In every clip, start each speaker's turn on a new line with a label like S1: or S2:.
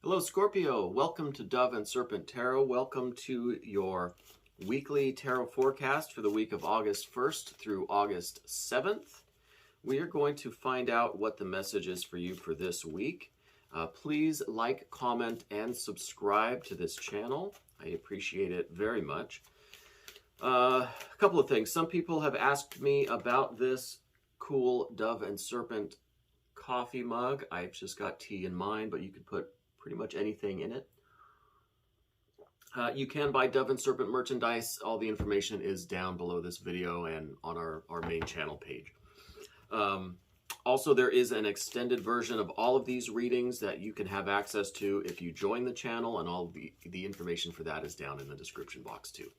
S1: Hello, Scorpio. Welcome to Dove and Serpent Tarot. Welcome to your weekly tarot forecast for the week of August 1st through August 7th. We are going to find out what the message is for you for this week. Please like, comment, and subscribe to this channel. I appreciate it very much. A couple of things. Some people have asked me about this cool Dove and Serpent coffee mug. I've just got tea in mine, but you could put pretty much anything in it. You can buy Dove and Serpent merchandise. All the information is down below this video and on our main channel page. Also, there is an extended version of all of these readings that you can have access to if you join the channel, and all the information for that is down in the description box too.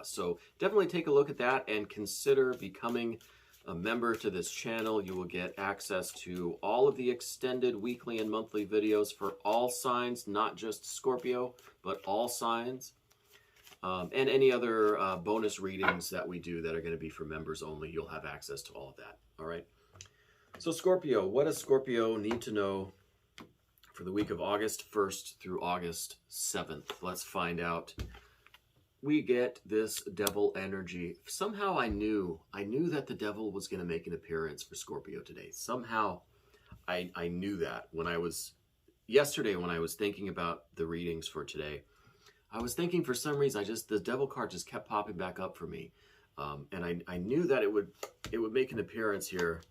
S1: So definitely take a look at that and consider becoming a member to this channel. You will get access to all of the extended weekly and monthly videos for all signs, not just Scorpio, but all signs. And any other bonus readings that we do that are going to be for members only. You'll have access to all of that. All right. So Scorpio, what does Scorpio need to know for the week of August 1st through August 7th? Let's find out. We get this devil energy. Somehow I knew that the devil was going to make an appearance for Scorpio today. Somehow I knew that yesterday when I was thinking about the readings for today. I was thinking for some reason, the devil card just kept popping back up for me. And I knew that it would make an appearance here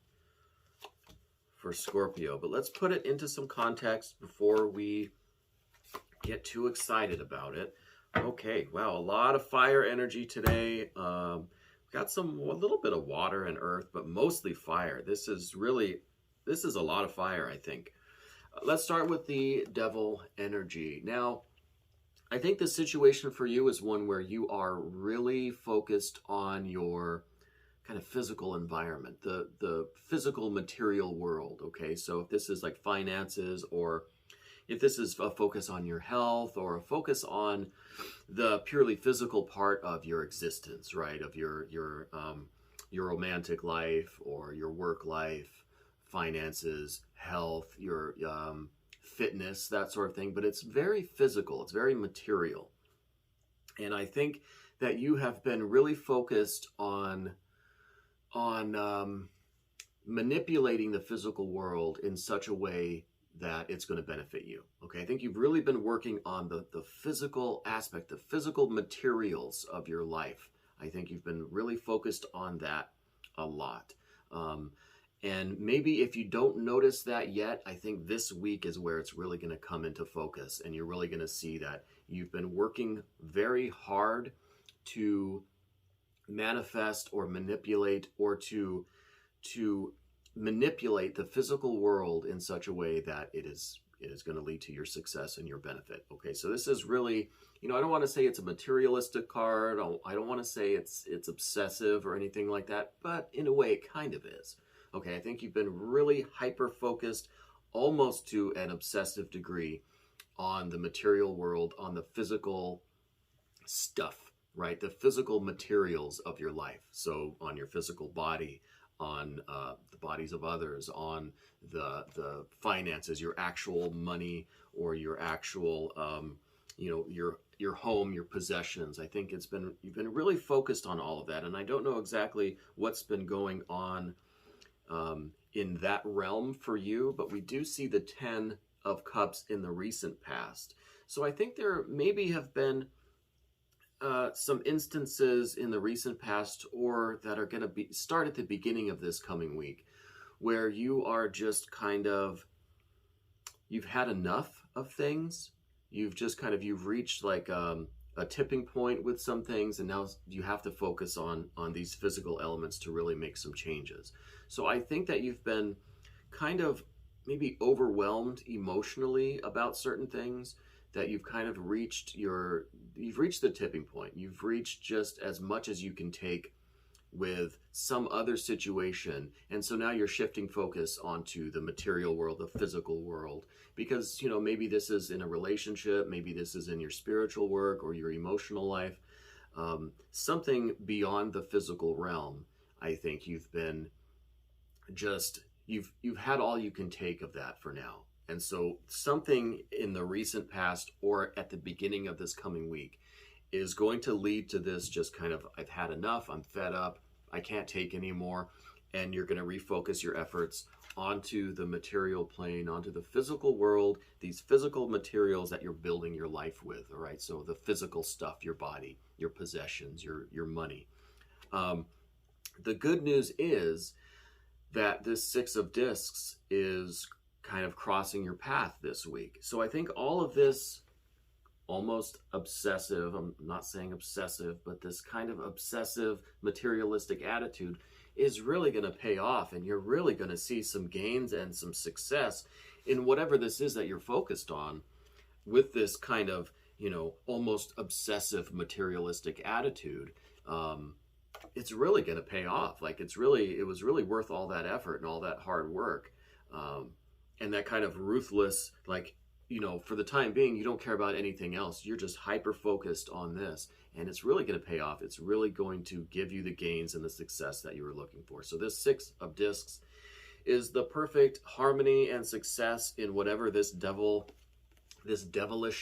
S1: for Scorpio. But let's put it into some context before we get too excited about it. Okay, wow, a lot of fire energy today. Got a little bit of water and earth, but mostly fire. This is a lot of fire, I think. Let's start with the devil energy. Now, I think the situation for you is one where you are really focused on your kind of physical environment, the physical material world, okay? So if this is like finances, or if this is a focus on your health, or a focus on the purely physical part of your existence, right? Of your romantic life or your work life, finances, health, your fitness, that sort of thing. But it's very physical. It's very material. And I think that you have been really focused on manipulating the physical world in such a way that it's going to benefit you. Okay, I think you've really been working on the physical aspect, the physical materials of your life. I think you've been really focused on that a lot. And maybe if you don't notice that yet, I think this week is where it's really going to come into focus, and you're really going to see that you've been working very hard to manifest or manipulate, or to manipulate the physical world in such a way that it is going to lead to your success and your benefit. Okay, so this is really, I don't want to say it's a materialistic card. I don't want to say it's obsessive or anything like that, but in a way it kind of is. Okay, I think you've been really hyper-focused, almost to an obsessive degree, on the material world, on the physical stuff, right? The physical materials of your life. So on your physical body, on the bodies of others, on the finances, your actual money, or your actual, your home, your possessions. I think you've been really focused on all of that, and I don't know exactly what's been going on in that realm for you, but we do see the 10 of Cups in the recent past. So I think there maybe have been some instances in the recent past, or that are going to start at the beginning of this coming week, where you are just you've had enough of things. You've reached like a tipping point with some things, and now you have to focus on these physical elements to really make some changes. So I think that you've been kind of maybe overwhelmed emotionally about certain things, that you've kind of reached the tipping point. You've reached just as much as you can take with some other situation. And so now you're shifting focus onto the material world, the physical world, because, maybe this is in a relationship, maybe this is in your spiritual work or your emotional life, something beyond the physical realm. I think you've been you've had all you can take of that for now. And so something in the recent past or at the beginning of this coming week is going to lead to this just kind of, I've had enough, I'm fed up, I can't take anymore. And you're going to refocus your efforts onto the material plane, onto the physical world, these physical materials that you're building your life with, all right? So the physical stuff, your body, your possessions, your money. The good news is that this Six of Discs is kind of crossing your path this week. So I think all of this almost obsessive, I'm not saying obsessive, but this kind of obsessive materialistic attitude is really going to pay off, and you're really going to see some gains and some success in whatever this is that you're focused on with this kind of, you know, almost obsessive materialistic attitude. It's really going to pay off. Like it was really worth all that effort and all that hard work. And that kind of ruthless, like, you know, for the time being, you don't care about anything else. You're just hyper focused on this, and it's really going to pay off. It's really going to give you the gains and the success that you were looking for. So this Six of Discs is the perfect harmony and success in whatever this devilish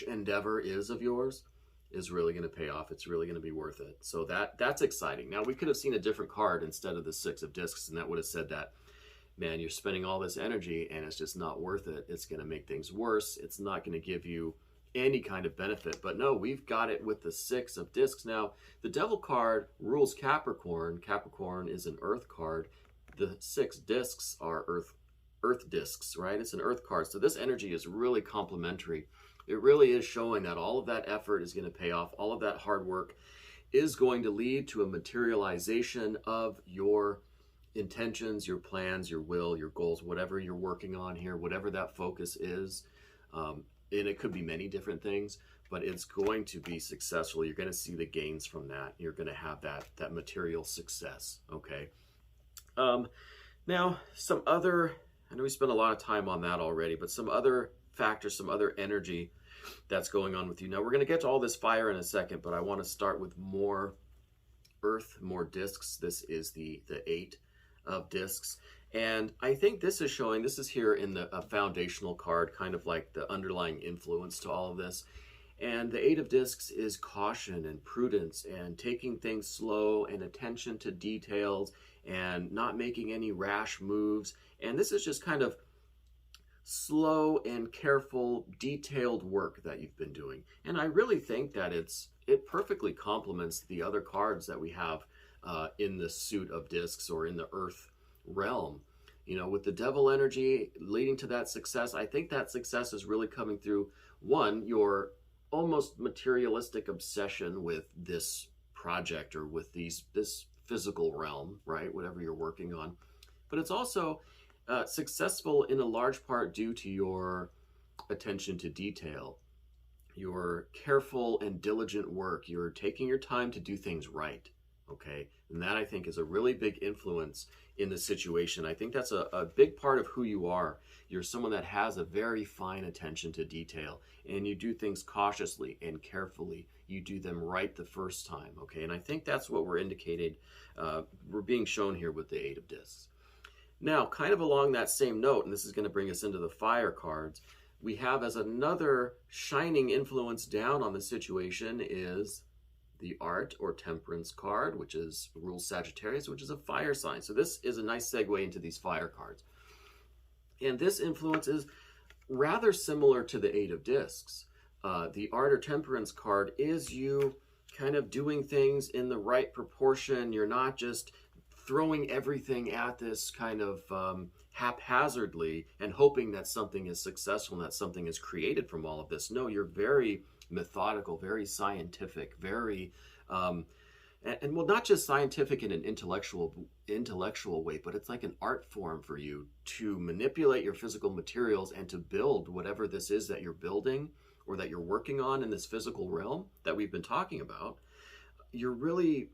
S1: endeavor is of yours is really going to pay off. It's really going to be worth it. So that's exciting. Now we could have seen a different card instead of the Six of Discs, and that would have said that, man, you're spending all this energy and it's just not worth it. It's going to make things worse. It's not going to give you any kind of benefit. But no, we've got it with the Six of Discs. Now, the Devil card rules Capricorn. Capricorn is an Earth card. The Six Discs are Earth discs, right? It's an Earth card. So this energy is really complementary. It really is showing that all of that effort is going to pay off. All of that hard work is going to lead to a materialization of your intentions, your plans, your will, your goals, whatever you're working on here, whatever that focus is. And it could be many different things, but it's going to be successful. You're going to see the gains from that. You're going to have that material success, okay? Now, some other, I know we spent a lot of time on that already, but some other factors, some other energy that's going on with you. Now, we're going to get to all this fire in a second, but I want to start with more Earth, more discs. This is the Eight of Discs, and I think this is showing, this is here in the foundational card, kind of like the underlying influence to all of this. And the Eight of Discs is caution and prudence and taking things slow and attention to details and not making any rash moves. And this is just kind of slow and careful, detailed work that you've been doing. And I really think that it perfectly complements the other cards that we have in the suit of discs or in the Earth realm. You know, with the Devil energy leading to that success, I think that success is really coming through, one, your almost materialistic obsession with this project or with this physical realm, right? Whatever you're working on. But it's also successful in a large part due to your attention to detail, your careful and diligent work. You're taking your time to do things right. Okay, and that I think is a really big influence in the situation. I think that's a big part of who you are. You're someone that has a very fine attention to detail, and you do things cautiously and carefully. You do them right the first time, okay? And I think that's what we're indicated, we're being shown here with the Eight of Discs. Now, kind of along that same note, and this is going to bring us into the fire cards, we have as another shining influence down on the situation is the Art or Temperance card, which rules Sagittarius, which is a fire sign. So this is a nice segue into these fire cards. And this influence is rather similar to the Eight of Discs. The Art or Temperance card is you kind of doing things in the right proportion. You're not just throwing everything at this kind of haphazardly and hoping that something is successful and that something is created from all of this. No, you're very methodical, very scientific, very and well, not just scientific in an intellectual way, but it's like an art form for you to manipulate your physical materials and to build whatever this is that you're building or that you're working on in this physical realm that we've been talking about. You're really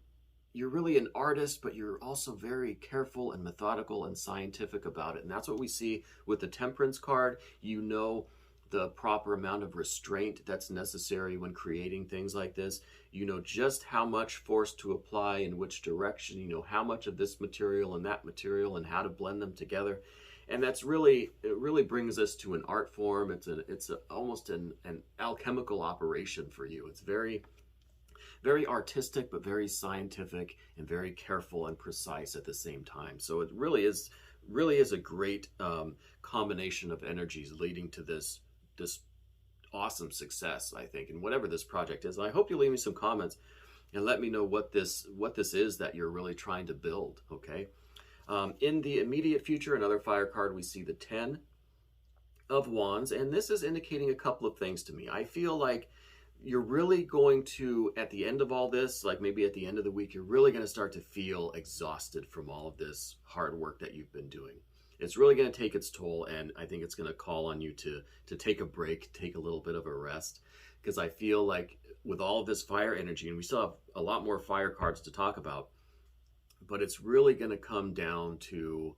S1: an artist, but you're also very careful and methodical and scientific about it. And that's what we see with the Temperance card. You know the proper amount of restraint that's necessary when creating things like this. You know just how much force to apply in which direction. You know how much of this material and that material and how to blend them together. And that's really, it really brings us to an art form. It's almost an alchemical operation for you. It's very, very artistic, but very scientific and very careful and precise at the same time. So it really is a great combination of energies leading to this awesome success, I think, and whatever this project is. And I hope you leave me some comments and let me know what this is that you're really trying to build. Okay. In the immediate future, another fire card, we see the 10 of Wands, and this is indicating a couple of things to me. I feel like you're really going to, at the end of all this, like maybe at the end of the week, you're really going to start to feel exhausted from all of this hard work that you've been doing. It's really going to take its toll, and I think it's going to call on you to take a break, take a little bit of a rest, because I feel like with all of this fire energy, and we still have a lot more fire cards to talk about, but it's really going to come down to,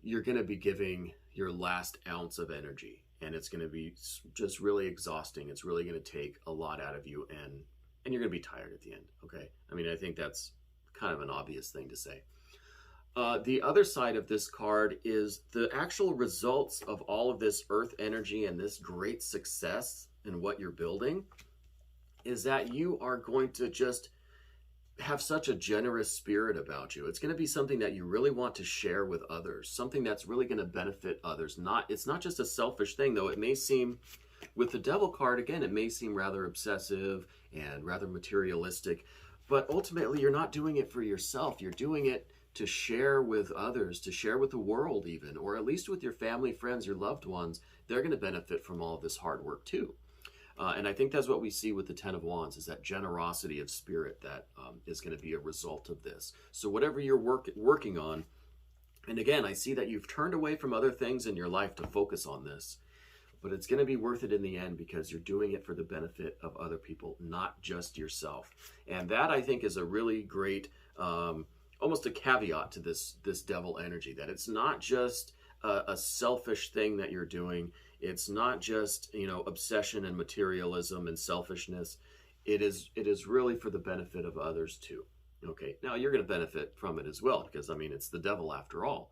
S1: you're going to be giving your last ounce of energy, and it's going to be just really exhausting. It's really going to take a lot out of you, and you're going to be tired at the end. Okay. I mean, I think that's kind of an obvious thing to say. The other side of this card is the actual results of all of this earth energy and this great success in what you're building is that you are going to just have such a generous spirit about you. It's going to be something that you really want to share with others, something that's really going to benefit others. It's not just a selfish thing, though. It may seem, with the Devil card, again, it may seem rather obsessive and rather materialistic, but ultimately you're not doing it for yourself. You're doing it to share with others, to share with the world even, or at least with your family, friends, your loved ones. They're going to benefit from all of this hard work too. And I think that's what we see with the 10 of Wands, is that generosity of spirit that is going to be a result of this. So whatever you're working on, and again, I see that you've turned away from other things in your life to focus on this, but it's going to be worth it in the end because you're doing it for the benefit of other people, not just yourself. And that, I think, is a really great, almost a caveat to this Devil energy, that it's not just a selfish thing that you're doing. It's not just, obsession and materialism and selfishness. It is really for the benefit of others too. Okay, now you're going to benefit from it as well, because I mean, it's the Devil after all.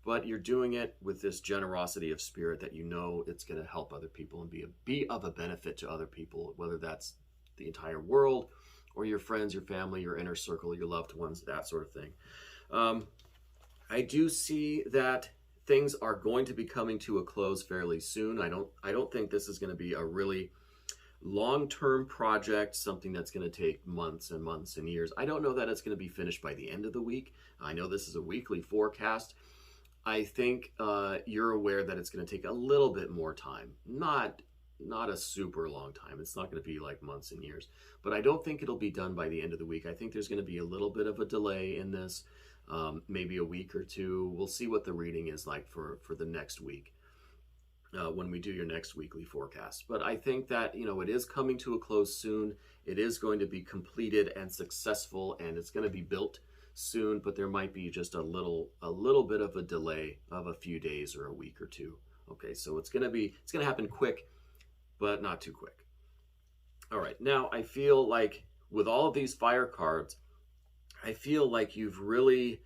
S1: But you're doing it with this generosity of spirit that it's going to help other people and be of a benefit to other people, whether that's the entire world or your friends, your family, your inner circle, your loved ones, that sort of thing. I do see that things are going to be coming to a close fairly soon. I don't think this is going to be a really long-term project, something that's going to take months and months and years. I don't know that it's going to be finished by the end of the week. I know this is a weekly forecast. I think you're aware that it's going to take a little bit more time. Not a super long time. It's not going to be like months and years, but I don't think it'll be done by the end of the week. I think there's going to be a little bit of a delay in this. Maybe a week or two. We'll see what the reading is like for the next week when we do your next weekly forecast. But I think that, it is coming to a close soon. It is going to be completed and successful, and it's going to be built soon, but there might be just a little bit of a delay of a few days or a week or two. Okay, so it's going to happen quick, but not too quick. All right, now I feel like with all of these fire cards, I feel like you've really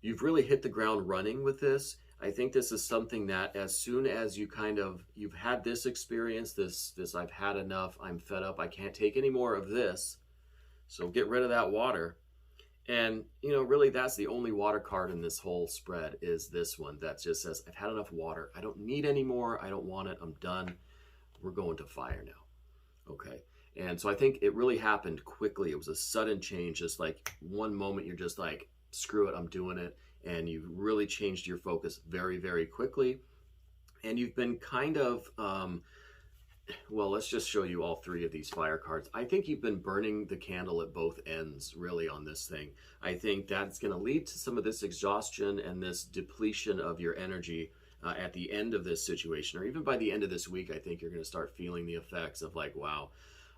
S1: hit the ground running with this. I think this is something that as soon as you've had this experience, this I've had enough, I'm fed up, I can't take any more of this, so get rid of that water. And, really that's the only water card in this whole spread, is this one that just says, I've had enough water. I don't need any more. I don't want it. I'm done. We're going to fire now. Okay. And so I think it really happened quickly. It was a sudden change. Just like one moment, you're just like, screw it, I'm doing it. And you've really changed your focus very, very quickly. And you've been kind of, well, let's just show you all three of these fire cards. I think you've been burning the candle at both ends, really, on this thing. I think that's going to lead to some of this exhaustion and this depletion of your energy at the end of this situation, or even by the end of this week. I think you're going to start feeling the effects of like, wow,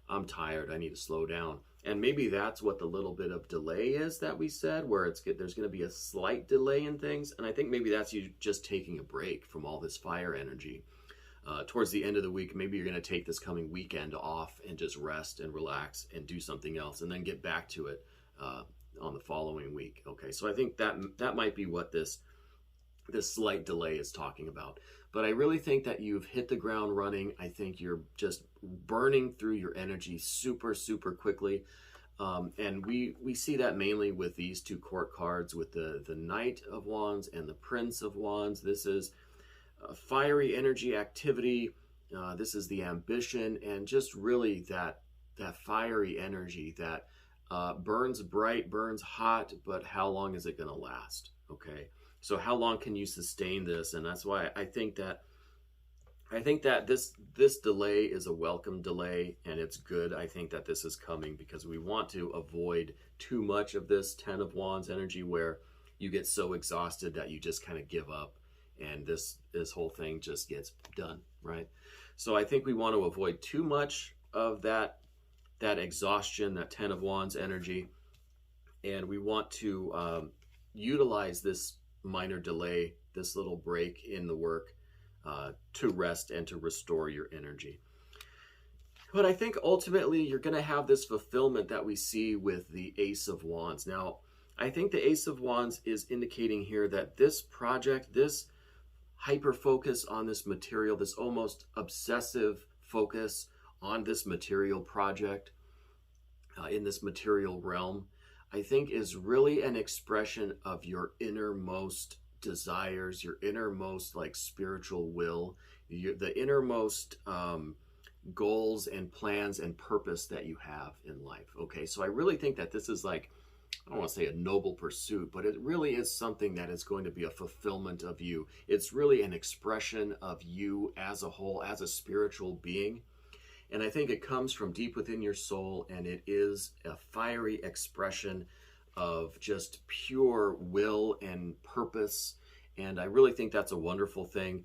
S1: I'm tired, I need to slow down. And maybe that's what the little bit of delay is that we said, where there's going to be a slight delay in things. And I think maybe that's you just taking a break from all this fire energy. Towards the end of the week, maybe you're going to take this coming weekend off and just rest and relax and do something else, and then get back to it on the following week. Okay, so I think that might be what this this slight delay is talking about. But I really think that you've hit the ground running. I think you're just burning through your energy super, super quickly. And we see that mainly with these two court cards, with the Knight of Wands and the Prince of Wands. This is fiery energy activity. This is the ambition, and just really that fiery energy that burns bright, burns hot, but how long is it going to last? Okay, so how long can you sustain this? And that's why I think that this delay is a welcome delay, and it's good. I think that this is coming because we want to avoid too much of this Ten of Wands energy where you get so exhausted that you just kind of give up, and this whole thing just gets done, right? So I think we want to avoid too much of that exhaustion, that Ten of Wands energy, and we want to utilize this minor delay, this little break in the work, to rest and to restore your energy. But I think ultimately you're going to have this fulfillment that we see with the Ace of Wands. Now, I think the Ace of Wands is indicating here that this project, this hyper focus on this material, this almost obsessive focus on this material project, in this material realm, I think is really an expression of your innermost desires, your innermost like spiritual will, the innermost goals and plans and purpose that you have in life. Okay, so I really think that this is like, I don't want to say a noble pursuit, but it really is something that is going to be a fulfillment of you. It's really an expression of you as a whole, as a spiritual being. And I think it comes from deep within your soul, and it is a fiery expression of just pure will and purpose. And I really think that's a wonderful thing.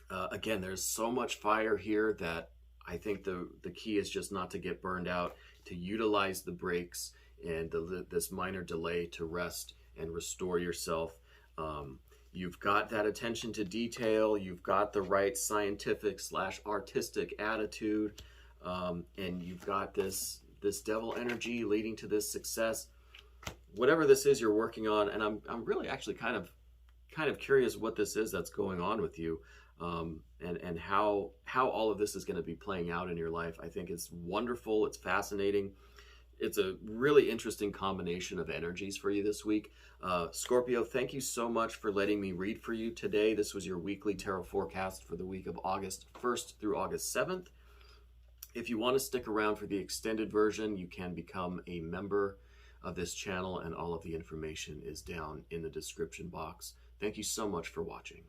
S1: Again, there's so much fire here that I think the key is just not to get burned out, to utilize the breaks and this minor delay to rest and restore yourself. You've got that attention to detail. You've got the right scientific / artistic attitude. And you've got this devil energy leading to this success. Whatever this is you're working on, and I'm really actually kind of curious what this is that's going on with you, and how all of this is going to be playing out in your life. I think it's wonderful. It's fascinating. It's a really interesting combination of energies for you this week. Scorpio, thank you so much for letting me read for you today. This was your weekly tarot forecast for the week of August 1st through August 7th. If you want to stick around for the extended version, you can become a member of this channel, and all of the information is down in the description box. Thank you so much for watching.